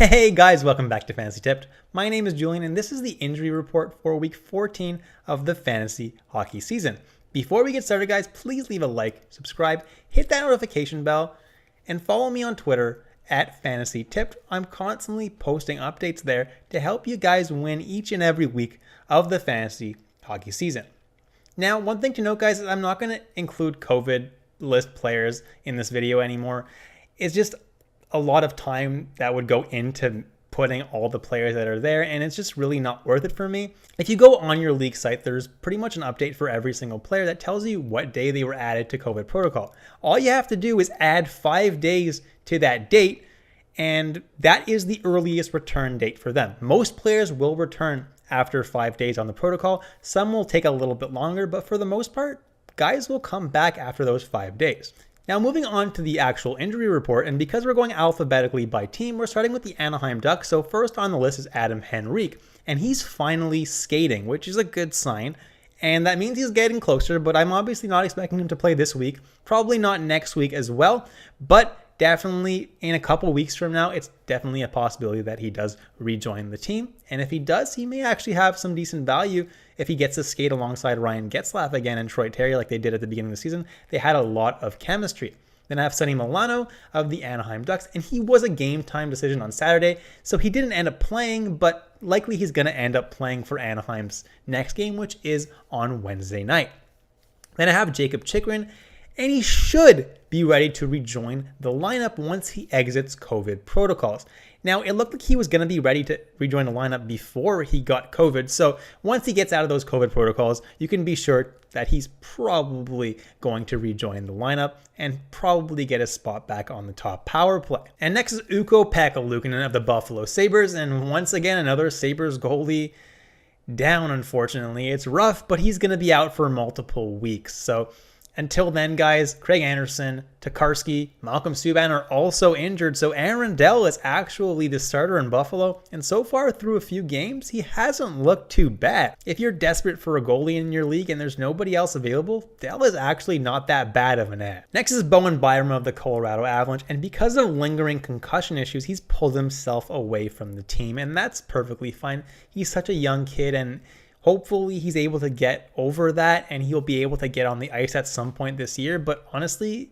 Hey guys, welcome back to Fantasy Tipped. My name is Julian and this is the injury report for week 14 of the fantasy hockey season. Before we get started guys, please leave a like, subscribe, hit that notification bell, and follow me on Twitter at Fantasy Tipped. I'm constantly posting updates there to help you guys win each and every week of the fantasy hockey season. Now, one thing to note guys is I'm not going to include COVID list players in this video anymore. It's just a lot of time that would go into putting all the players that are there, and it's just really not worth it for me. If you go on your league site, there's pretty much an update for every single player that tells you what day they were added to COVID protocol. All you have to do is add 5 days to that date, and that is the earliest return date for them. Most players will return after 5 days on the protocol. Some will take a little bit longer, but for the most part, guys will come back after those 5 days. Now moving on to the actual injury report, and because we're going alphabetically by team, we're starting with the Anaheim Ducks. So first on the list is Adam Henrique, and he's finally skating, which is a good sign. And that means he's getting closer, but I'm obviously not expecting him to play this week. Probably not next week as well, but definitely in a couple weeks from now, it's definitely a possibility that he does rejoin the team. And if he does, he may actually have some decent value if he gets to skate alongside Ryan Getzlaf again and Troy Terry like they did at the beginning of the season. They had a lot of chemistry. Then I have Sonny Milano of the Anaheim Ducks, and he was a game time decision on Saturday, so he didn't end up playing, but likely he's going to end up playing for Anaheim's next game, which is on Wednesday night. Then I have Jakob Chychrun, and he should be ready to rejoin the lineup once he exits COVID protocols. Now, it looked like he was going to be ready to rejoin the lineup before he got COVID, so once he gets out of those COVID protocols, you can be sure that he's probably going to rejoin the lineup and probably get a spot back on the top power play. And next is Ukko-Pekka Luukkonen of the Buffalo Sabres, and once again, another Sabres goalie down, unfortunately. It's rough, but he's going to be out for multiple weeks, so until then, guys, Craig Anderson, Tokarski, Malcolm Subban are also injured, so Aaron Dell is actually the starter in Buffalo, and so far through a few games, he hasn't looked too bad. If you're desperate for a goalie in your league and there's nobody else available, Dell is actually not that bad of an ad. Next is Bowen Byram of the Colorado Avalanche, and because of lingering concussion issues, he's pulled himself away from the team, and that's perfectly fine. He's such a young kid, and hopefully he's able to get over that and he'll be able to get on the ice at some point this year. But honestly,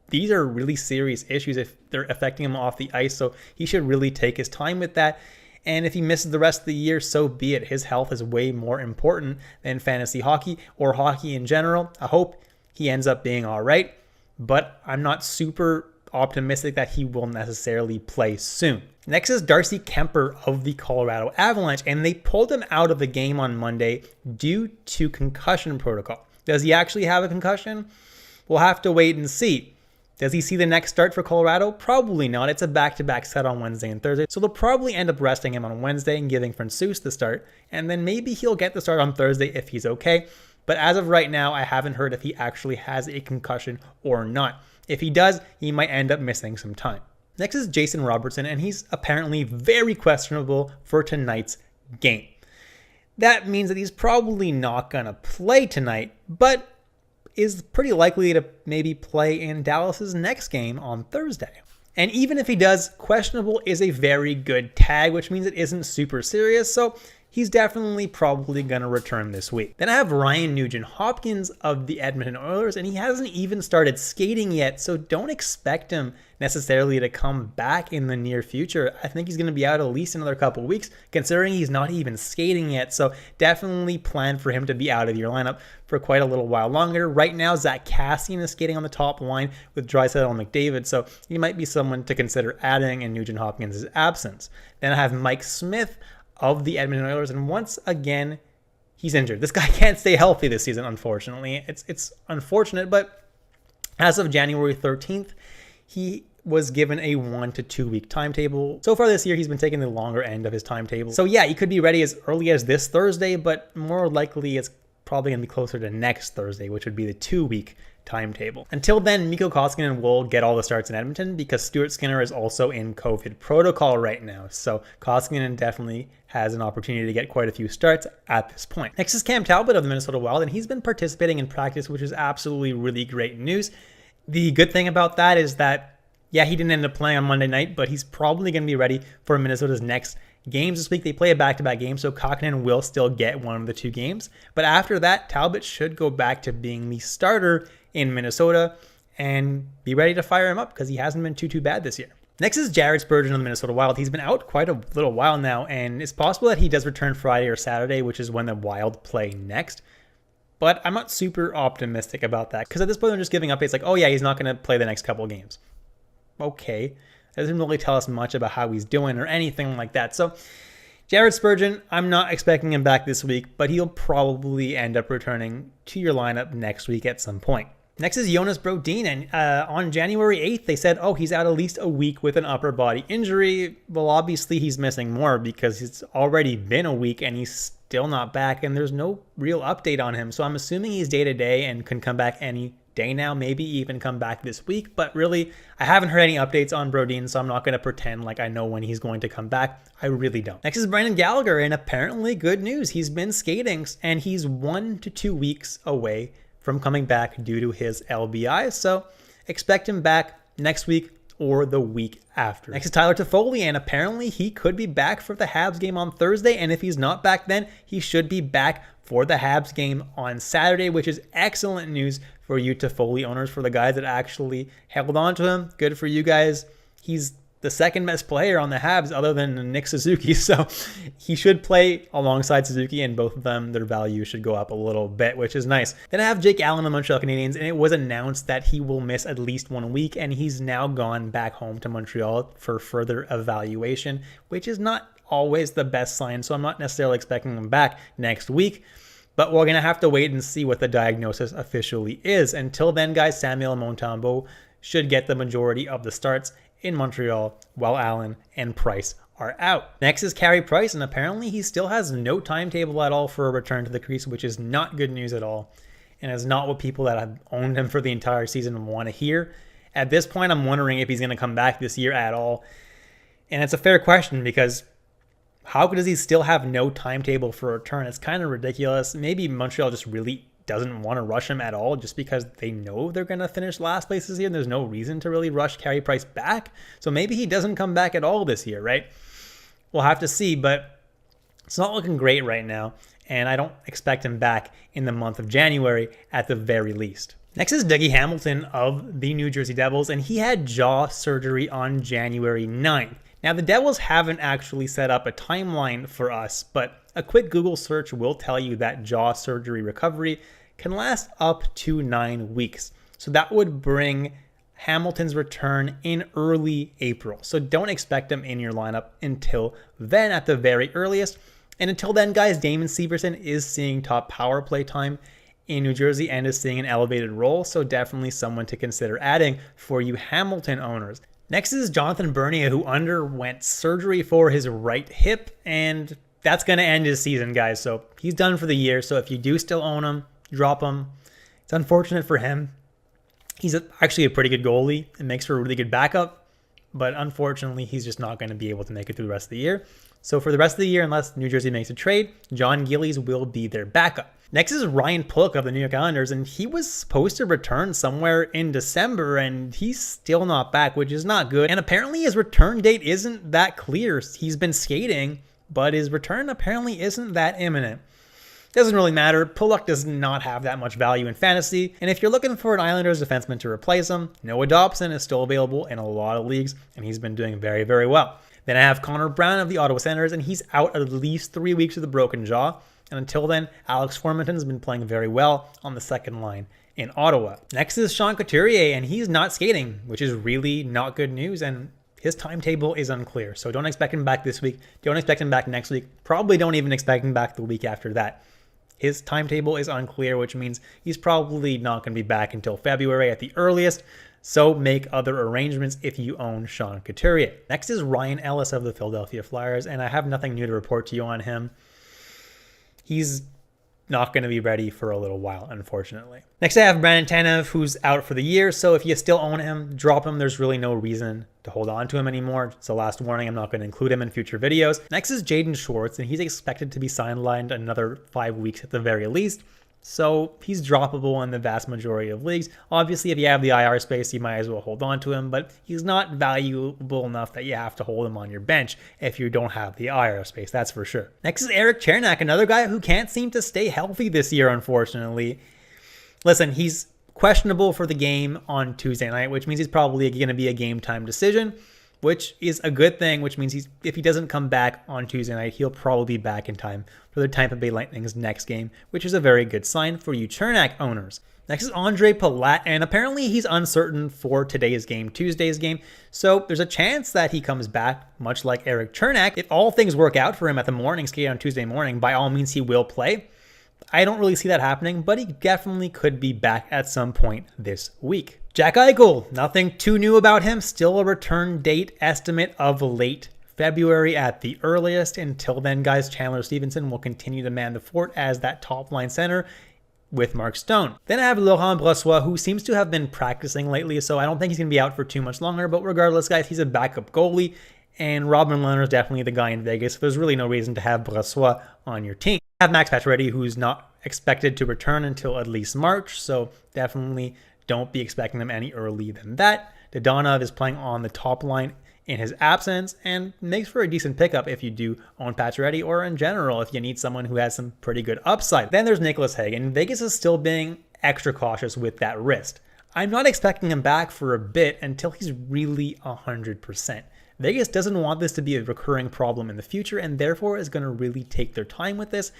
these are really serious issues if they're affecting him off the ice. So he should really take his time with that. And if he misses the rest of the year, so be it. His health is way more important than fantasy hockey or hockey in general. I hope he ends up being all right, but I'm not super optimistic that he will necessarily play soon. Next is Darcy Kuemper of the Colorado Avalanche, and they pulled him out of the game on Monday due to concussion protocol. Does he actually have a concussion? We'll have to wait and see. Does he see the next start for Colorado? Probably not. It's a back-to-back set on Wednesday and Thursday, so they'll probably end up resting him on Wednesday and giving Francouz the start, and then maybe he'll get the start on Thursday if he's okay. But as of right now, I haven't heard if he actually has a concussion or not. If he does, he might end up missing some time. Next is Jason Robertson, and he's apparently very questionable for tonight's game. That means that he's probably not going to play tonight, but is pretty likely to maybe play in Dallas's next game on Thursday. And even if he does, questionable is a very good tag, which means it isn't super serious, so he's definitely probably going to return this week. Then I have Ryan Nugent-Hopkins of the Edmonton Oilers, and he hasn't even started skating yet, so don't expect him necessarily to come back in the near future. I think he's going to be out at least another couple weeks, considering he's not even skating yet, so definitely plan for him to be out of your lineup for quite a little while longer. Right now, Zach Kassian is skating on the top line with Draisaitl and McDavid, so he might be someone to consider adding in Nugent-Hopkins' absence. Then I have Mike Smith of the Edmonton Oilers, and once again, he's injured. This guy can't stay healthy this season, unfortunately. It's unfortunate, but as of January 13th, he was given a 1 to 2 week timetable. So far this year, he's been taking the longer end of his timetable. So yeah, he could be ready as early as this Thursday, but more likely it's probably going to be closer to next Thursday, which would be the 2 week timetable. Until then, Mikko Koskinen will get all the starts in Edmonton because Stuart Skinner is also in COVID protocol right now. So Koskinen definitely has an opportunity to get quite a few starts at this point. Next is Cam Talbot of the Minnesota Wild, and he's been participating in practice, which is absolutely really great news. The good thing about that is that Yeah, he didn't end up playing on Monday night, but he's probably going to be ready for Minnesota's next games this week. They play a back-to-back game, so Kahkonen will still get one of the 2 games. But after that, Talbot should go back to being the starter in Minnesota and be ready to fire him up because he hasn't been too bad this year. Next is Jared Spurgeon on the Minnesota Wild. He's been out quite a little while now, and it's possible that he does return Friday or Saturday, which is when the Wild play next. But I'm not super optimistic about that because at this point they're just giving updates like, oh yeah, he's not going to play the next couple of games. Okay, that doesn't really tell us much about how he's doing or anything like that. So Jared Spurgeon, I'm not expecting him back this week, but he'll probably end up returning to your lineup next week at some point. Next is Jonas Brodin, and on January 8th, they said, oh, he's out at least a week with an upper body injury. Well, obviously he's missing more because it's already been a week and he's still not back, and there's no real update on him. So I'm assuming he's day-to-day and can come back any day now, maybe even come back this week. But really, I haven't heard any updates on Brodin, so I'm not going to pretend like I know when he's going to come back. I really don't. Next is Brendan Gallagher, and apparently good news. He's been skating, and he's 1 to 2 weeks away from coming back due to his LBI. So expect him back next week or the week after. Next is Tyler Toffoli, and apparently he could be back for the Habs game on Thursday. And if he's not back then, he should be back for the Habs game on Saturday, which is excellent news for you Toffoli owners, for the guys that actually held on to him. Good for you guys. He's the second best player on the Habs other than Nick Suzuki, so he should play alongside Suzuki, and both of them, their value should go up a little bit, which is nice. Then I have Jake Allen on the Montreal Canadiens, and it was announced that he will miss at least 1 week, and he's now gone back home to Montreal for further evaluation, which is not always the best sign, so I'm not necessarily expecting him back next week. But we're going to have to wait and see what the diagnosis officially is. Until then, guys, Samuel Montembeault should get the majority of the starts in Montreal while Allen and Price are out. Next is Carey Price, and apparently he still has no timetable at all for a return to the crease, which is not good news at all, and is not what people that have owned him for the entire season want to hear. At this point, I'm wondering if he's going to come back this year at all, and it's a fair question because how does he still have no timetable for a return? It's kind of ridiculous. Maybe Montreal just really doesn't want to rush him at all just because they know they're going to finish last place this year and there's no reason to really rush Carey Price back. So maybe he doesn't come back at all this year, right? We'll have to see, but it's not looking great right now, and I don't expect him back in the month of January at the very least. Next is Dougie Hamilton of the New Jersey Devils, and he had jaw surgery on January 9th. Now, the Devils haven't actually set up a timeline for us, but a quick Google search will tell you that jaw surgery recovery can last up to 9 weeks. So that would bring Hamilton's return in early April. So don't expect him in your lineup until then at the very earliest. And until then, guys, Damon Severson is seeing top power play time in New Jersey and is seeing an elevated role. So definitely someone to consider adding for you Hamilton owners. Next is Jonathan Bernier, who underwent surgery for his right hip, and that's going to end his season, guys. So he's done for the year. So if you do still own him, drop him. It's unfortunate for him. He's actually a pretty good goalie. It makes for a really good backup, but unfortunately, he's just not going to be able to make it through the rest of the year. So for the rest of the year, unless New Jersey makes a trade, John Gillies will be their backup. Next is Ryan Pulock of the New York Islanders, and he was supposed to return somewhere in December, and he's still not back, which is not good. And apparently his return date isn't that clear. He's been skating, but his return apparently isn't that imminent. Doesn't really matter. Pulock does not have that much value in fantasy, and if you're looking for an Islanders defenseman to replace him, Noah Dobson is still available in a lot of leagues, and he's been doing very, very well. Then I have Connor Brown of the Ottawa Senators, and he's out at least 3 weeks with a broken jaw. And until then, Alex Formenton's been playing very well on the second line in Ottawa. Next is Sean Couturier, and he's not skating, which is really not good news, and his timetable is unclear. So don't expect him back this week. Don't expect him back next week. Probably don't even expect him back the week after that. His timetable is unclear, which means he's probably not going to be back until February at the earliest. So make other arrangements if you own Sean Couturier. Next is Ryan Ellis of the Philadelphia Flyers, and I have nothing new to report to you on him. He's not going to be ready for a little while, unfortunately. Next, I have Brandon Tanev, who's out for the year. So if you still own him, drop him. There's really no reason to hold on to him anymore. It's a last warning. I'm not going to include him in future videos. Next is Jaden Schwartz, and he's expected to be sidelined another 5 weeks at the very least. So he's droppable in the vast majority of leagues. Obviously, if you have the IR space, you might as well hold on to him, but he's not valuable enough that you have to hold him on your bench if you don't have the IR space, that's for sure. Next is Erik Cernak, another guy who can't seem to stay healthy this year, unfortunately. Listen, he's questionable for the game on Tuesday night, which means he's probably going to be a game time decision, which is a good thing, which means if he doesn't come back on Tuesday night, he'll probably be back in time for the Tampa Bay Lightning's next game, which is a very good sign for you Cernak owners. Next is Ondrej Palat, and apparently he's uncertain for today's game, Tuesday's game, so there's a chance that he comes back, much like Erik Cernak. If all things work out for him at the morning skate on Tuesday morning, by all means he will play. I don't really see that happening, but he definitely could be back at some point this week. Jack Eichel, nothing too new about him, still a return date estimate of late February at the earliest. Until then, guys, Chandler Stevenson will continue to man the fort as that top line center with Mark Stone. Then I have Laurent Brossoit, who seems to have been practicing lately, so I don't think he's going to be out for too much longer, but regardless, guys, he's a backup goalie, and Robin Lehner is definitely the guy in Vegas, so there's really no reason to have Brossoit on your team. I have Max Pacioretty, who's not expected to return until at least March, so definitely don't be expecting them any earlier than that. Dadonov is playing on the top line in his absence and makes for a decent pickup if you do own Pacioretty, or in general if you need someone who has some pretty good upside. Then there's Nicolas Hague, and Vegas is still being extra cautious with that wrist. I'm not expecting him back for a bit until he's really 100%. Vegas doesn't want this to be a recurring problem in the future and therefore is going to really take their time with this.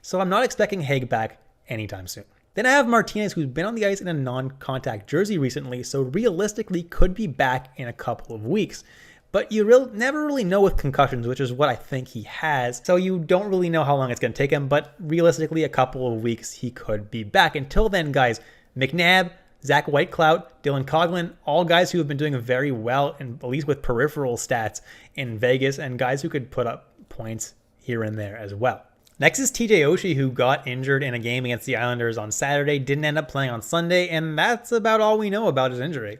So I'm not expecting Hague back anytime soon. Then I have Martinez, who's been on the ice in a non-contact jersey recently, so realistically could be back in a couple of weeks. But you never really know with concussions, which is what I think he has. So you don't really know how long it's going to take him, but realistically a couple of weeks he could be back. Until then, guys, McNabb, Zach Whitecloud, Dylan Coghlan, all guys who have been doing very well, and at least with peripheral stats in Vegas, and guys who could put up points here and there as well. Next is TJ Oshie, who got injured in a game against the Islanders on Saturday, didn't end up playing on Sunday, and that's about all we know about his injury.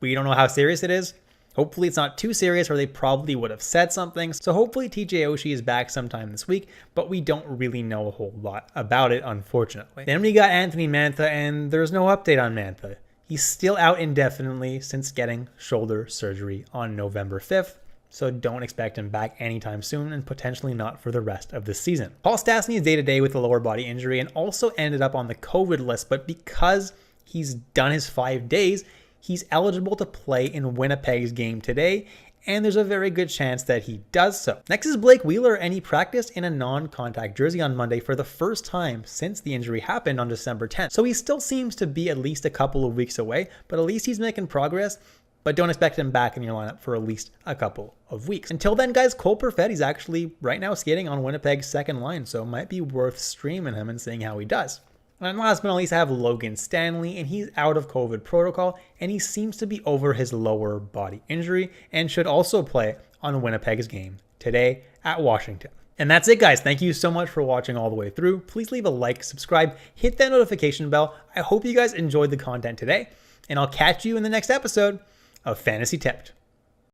We don't know how serious it is. Hopefully it's not too serious, or they probably would have said something. So hopefully TJ Oshie is back sometime this week, but we don't really know a whole lot about it, unfortunately. Then we got Anthony Mantha, and there's no update on Mantha. He's still out indefinitely since getting shoulder surgery on November 5th. So don't expect him back anytime soon, and potentially not for the rest of the season. Paul Stastny is day-to-day with a lower body injury and also ended up on the COVID list, but because he's done his 5 days, he's eligible to play in Winnipeg's game today, and there's a very good chance that he does so. Next is Blake Wheeler, and he practiced in a non-contact jersey on Monday for the first time since the injury happened on December 10th. So he still seems to be at least a couple of weeks away, but at least he's making progress. But don't expect him back in your lineup for at least a couple of weeks. Until then, guys, Cole Perfetti's actually right now skating on Winnipeg's second line, so it might be worth streaming him and seeing how he does. And last but not least, I have Logan Stanley, and he's out of COVID protocol, and he seems to be over his lower body injury and should also play on Winnipeg's game today at Washington. And that's it, guys. Thank you so much for watching all the way through. Please leave a like, subscribe, hit that notification bell. I hope you guys enjoyed the content today, and I'll catch you in the next episode of Fantasy Tipped.